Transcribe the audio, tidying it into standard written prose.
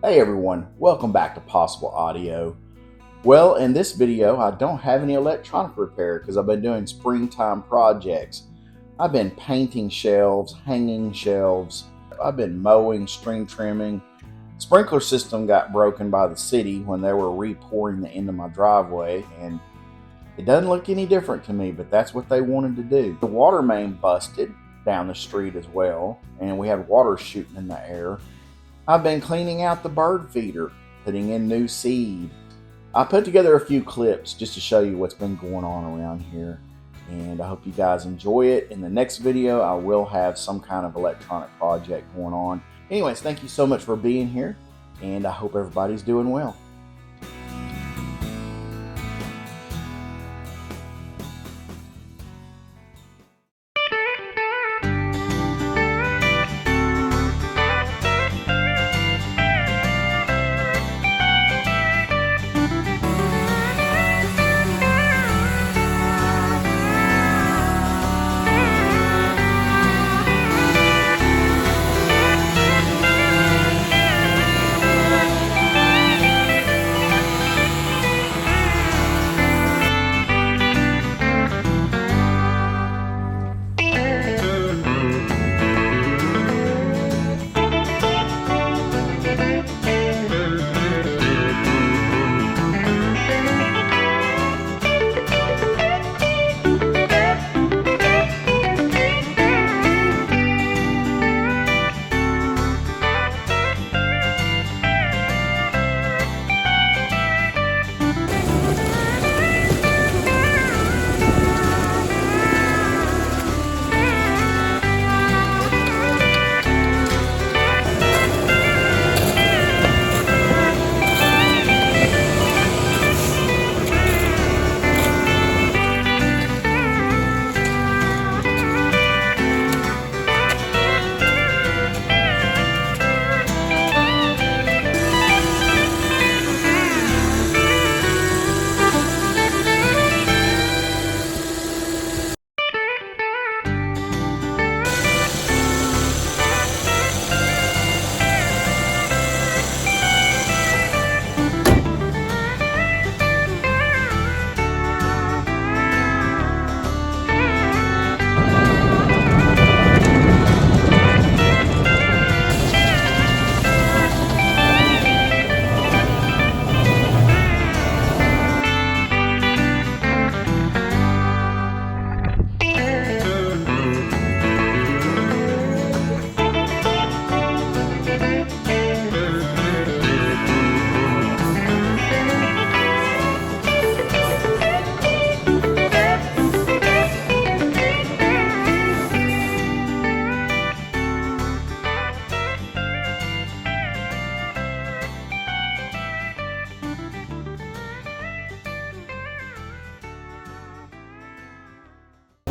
Hey everyone, welcome back to Possible Audio. Well, in this video, I don't have any electronic repair because I've been doing springtime projects. I've been painting shelves, hanging shelves, I've been mowing, string trimming. Sprinkler system got broken by the city when they were re-pouring the end of my driveway, and it doesn't look any different to me, but that's what they wanted to do. The water main busted down the street as well, and we had water shooting in the air. I've been cleaning out the bird feeder, putting in new seed. I put together a few clips just to show you what's been going on around here, and I hope you guys enjoy it. In the next video, I will have some kind of electronic project going on. Anyways, thank you so much for being here, and I hope everybody's doing well.